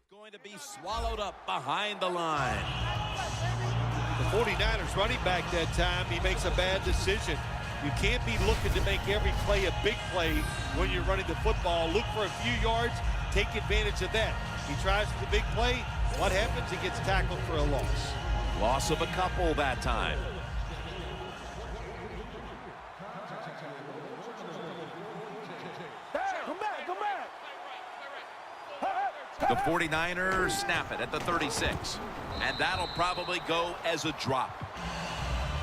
Going to be swallowed up behind the line. The 49ers running back that time, he makes a bad decision. You can't be looking to make every play a big play when you're running the football. Look for a few yards, take advantage of that. He tries for the big play. What happens? He gets tackled for a loss. Loss of a couple that time. The 49ers snap it at the 36. And that'll probably go as a drop.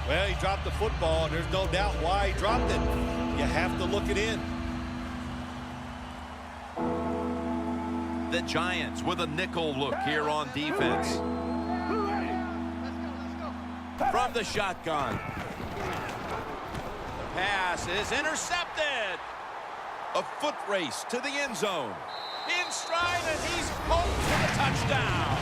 Well, he dropped the football, and there's no doubt why he dropped it. You have to look it in. The Giants with a nickel look here on defense. From the shotgun. The pass is intercepted. A foot race to the end zone. In stride, and he's home for the touchdown.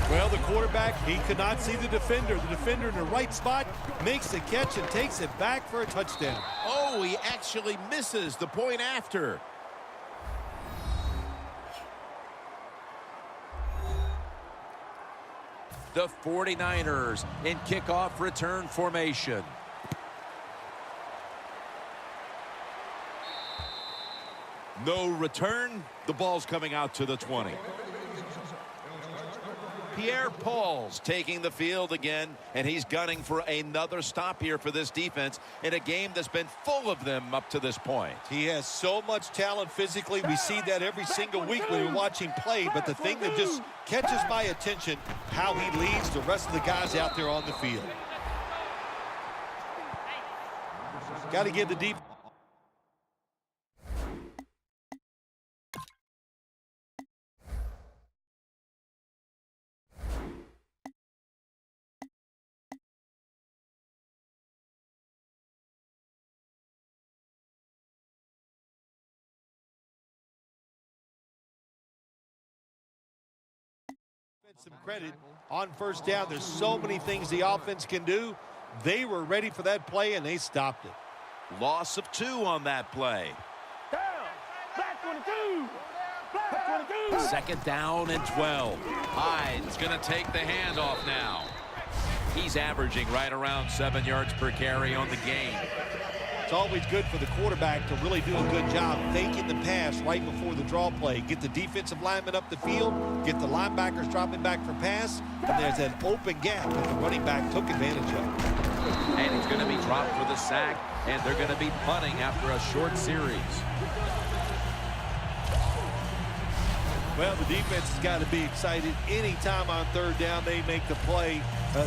Well, the quarterback, he could not see the defender. The defender in the right spot makes the catch and takes it back for a touchdown. Oh, he actually misses the point after. The 49ers in kickoff return formation. No return. The ball's coming out to the 20. Pierre Paul's taking the field again, and he's gunning for another stop here for this defense in a game that's been full of them up to this point. He has so much talent physically. We see that every single week when we watch him play, but the thing that just catches my attention, how he leads the rest of the guys out there on the field. Got to give the defense. Some credit on first down. There's so many things the offense can do. They were ready for that play, and they stopped it. Loss of 2 on that play. Down. Black 22. Black 22. Second down and 12. Hyde's going to take the handoff now. He's averaging right around 7 yards per carry on the game. It's always good for the quarterback to really do a good job faking the pass right before the draw play. Get the defensive lineman up the field, get the linebackers dropping back for pass, and there's an open gap that the running back took advantage of. And he's going to be dropped for the sack, and they're going to be punting after a short series. Well, the defense has got to be excited. Anytime on third down they make the play,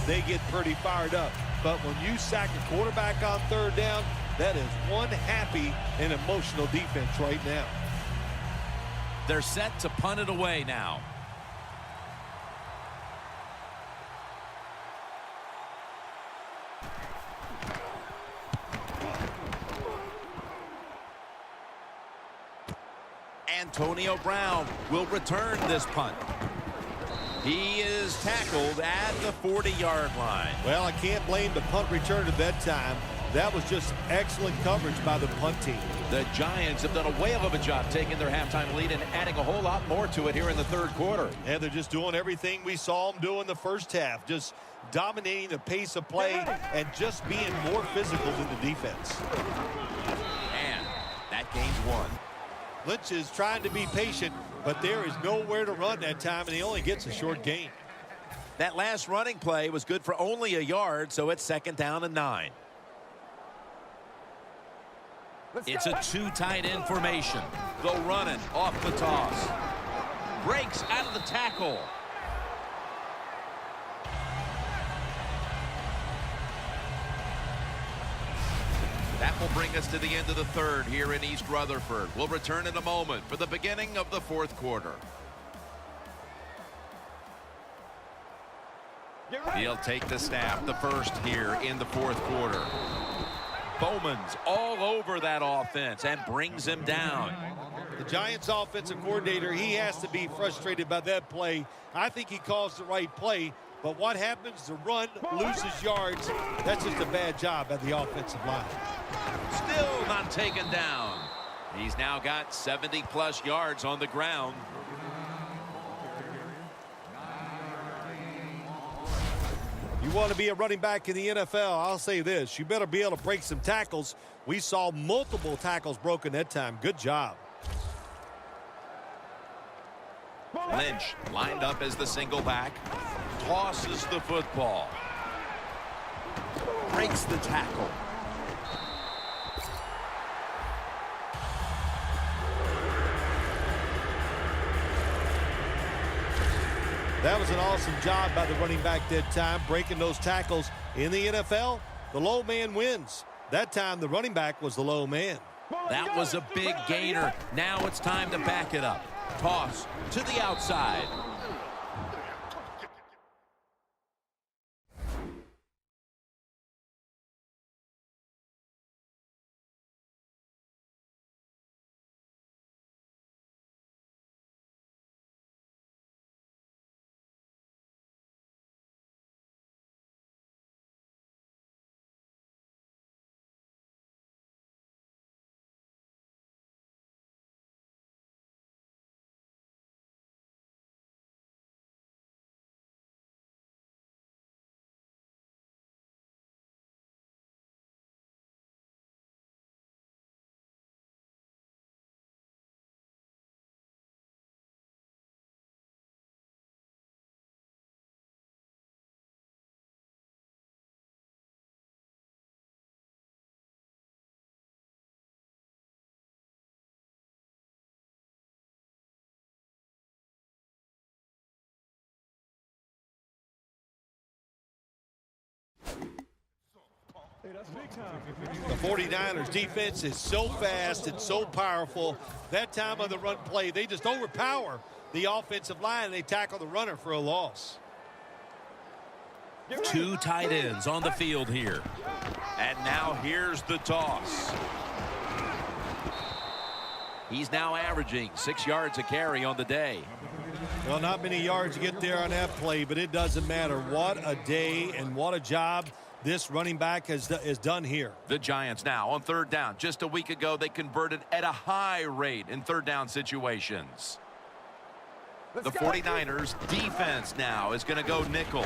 they get pretty fired up. But when you sack a quarterback on third down, that is one happy and emotional defense right now. They're set to punt it away now. Antonio Brown will return this punt. He is tackled at the 40-yard line. Well, I can't blame the punt return at that time. That was just excellent coverage by the punt team. The Giants have done a whale of a job taking their halftime lead and adding a whole lot more to it here in the third quarter. And they're just doing everything we saw them do in the first half. Just dominating the pace of play and just being more physical than the defense. And that gains 1. Lynch is trying to be patient, but there is nowhere to run that time, and he only gets a short gain. That last running play was good for only a yard, so it's second down and 9. It's a 2 tight end formation. They'll run it off the toss. Breaks out of the tackle. That will bring us to the end of the third here in East Rutherford. We'll return in a moment for the beginning of the fourth quarter. He'll take the snap, the first here in the fourth quarter. Bowman's all over that offense and brings him down. The Giants offensive coordinator, he has to be frustrated by that play. I think he calls the right play, But what happens? The run loses yards. That's just a bad job at the offensive line. Still not taken down. He's now got 70+ yards on the ground. You want to be a running back in the NFL, I'll say this. You better be able to break some tackles. We saw multiple tackles broken that time. Good job. Lynch lined up as the single back. Tosses the football. Breaks the tackle. That was an awesome job by the running back that time, breaking those tackles. In the NFL, the low man wins. That time, the running back was the low man. That was a big gainer. Now it's time to back it up. Toss to the outside. The 49ers defense is so fast and so powerful. That time on the run play, they just overpower the offensive line, and they tackle the runner for a loss. Two tight ends on the field here. And now here's the toss. He's now averaging 6 yards a carry on the day. Well, not many yards to get there on that play, but it doesn't matter. What a day and what a job this running back has done here. The Giants now on third down. Just a week ago, they converted at a high rate in third down situations. The 49ers defense now is going to go nickel.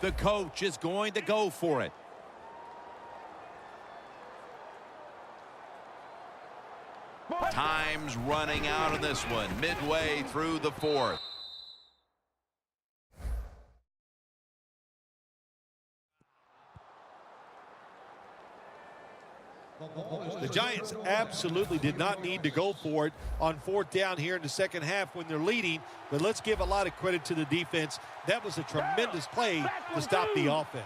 The coach is going to go for it. Time's running out of this one, midway through the fourth. The Giants absolutely did not need to go for it on fourth down here in the second half when they're leading, but let's give a lot of credit to the defense. That was a tremendous play to stop the offense.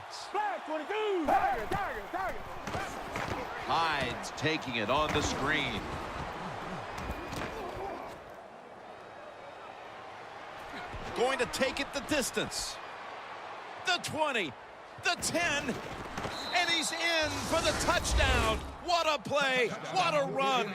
Hyde's taking it on the screen. Going to take it the distance. The 20, the 10, and he's in for the touchdown. What a play, what a run.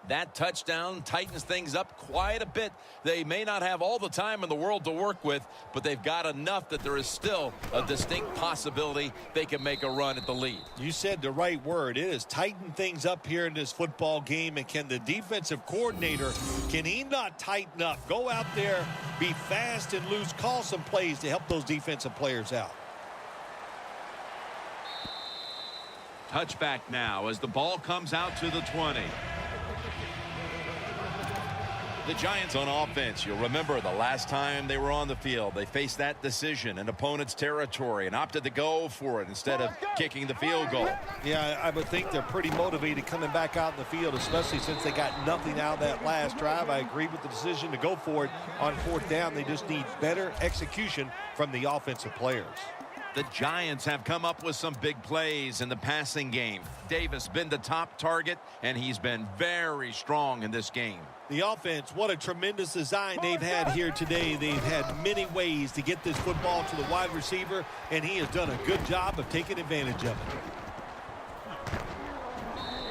That touchdown tightens things up quite a bit. They may not have all the time in the world to work with, but they've got enough that there is still a distinct possibility they can make a run at the lead. You said the right word. It has tightened things up here in this football game, and can the defensive coordinator, can he not tighten up? Go out there, be fast and loose, call some plays to help those defensive players out. Touchback now as the ball comes out to the 20. The Giants on offense, you'll remember the last time they were on the field, they faced that decision in opponent's territory and opted to go for it instead of kicking the field goal. Yeah, I would think they're pretty motivated coming back out in the field, especially since they got nothing out of that last drive. I agree with the decision to go for it on fourth down. They just need better execution from the offensive players. The Giants have come up with some big plays in the passing game. Davis been the top target, and he's been very strong in this game. The offense, what a tremendous design they've had here today. They've had many ways to get this football to the wide receiver, and he has done a good job of taking advantage of it.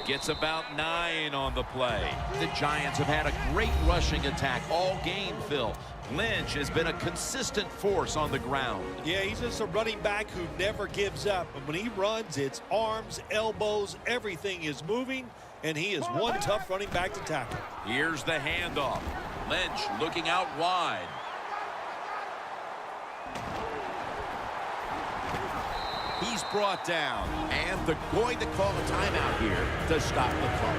Gets about 9 on the play. The Giants have had a great rushing attack all game, Phil. Lynch has been a consistent force on the ground. Yeah, he's just a running back who never gives up. And when he runs, it's arms, elbows, everything is moving, and he is one tough running back to tackle. Here's the handoff. Lynch looking out wide. He's brought down, and they're going to call a timeout here to stop the clock.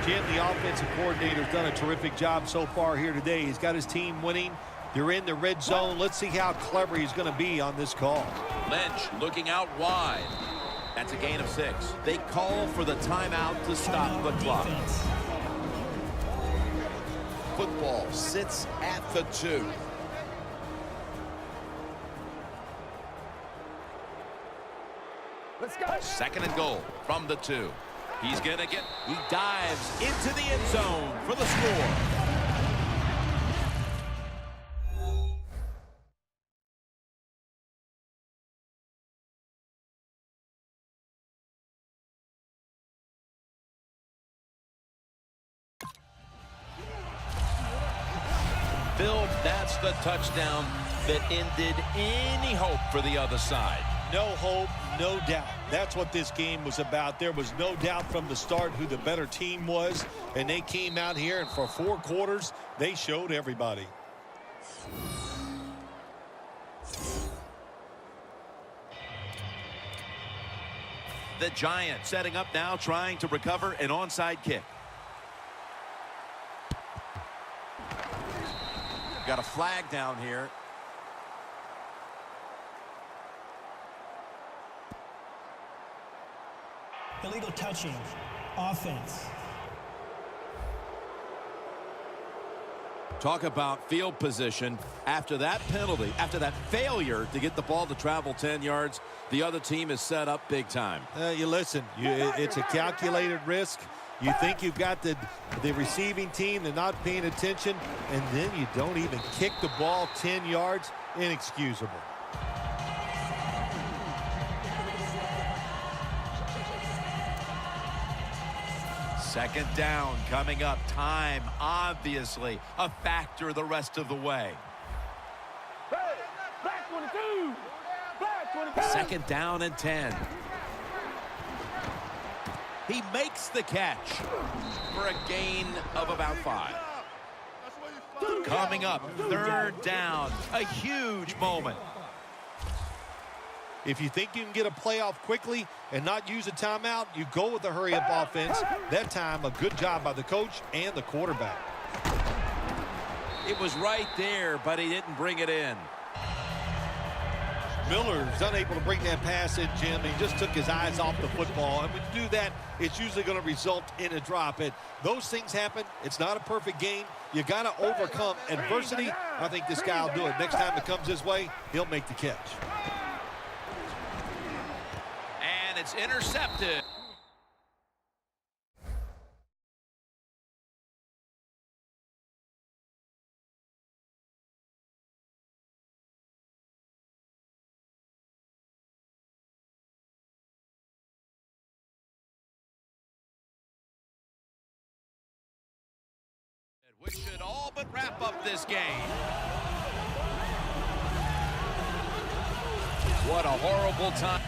Jim, the offensive coordinator, has done a terrific job so far here today. He's got his team winning. They're in the red zone. Let's see how clever he's going to be on this call. Lynch looking out wide. That's a gain of 6. They call for the timeout to stop the clock. Football sits at the 2. Let's go. 2nd and goal from the 2. He dives into the end zone for the score. Phil, that's the touchdown that ended any hope for the other side. No hope, no doubt. That's what this game was about. There was no doubt from the start who the better team was, and they came out here, and for 4 quarters, they showed everybody. The Giants setting up now, trying to recover an onside kick. Got a flag down here. Illegal touching. Offense. Talk about field position. After that penalty, after that failure to get the ball to travel 10 yards, the other team is set up big time. You listen, it's a calculated risk. You think you've got the receiving team, they're not paying attention, and then you don't even kick the ball 10 yards. Inexcusable. Second down coming up. Time, obviously, a factor the rest of the way. Hey, black 22. Black 22. Second down and 10. He makes the catch for a gain of about 5. Coming up, 3rd down. A huge moment. If you think you can get a playoff quickly and not use a timeout, you go with the hurry-up offense. That time, a good job by the coach and the quarterback. It was right there, but he didn't bring it in. Miller's unable to bring that pass in, Jim. He just took his eyes off the football. And when you do that, it's usually going to result in a drop. Those things happen. It's not a perfect game. You got to overcome adversity. I think this guy will do it. Next time it comes his way, he'll make the catch. And it's intercepted. Which should all but wrap up this game. What a horrible time.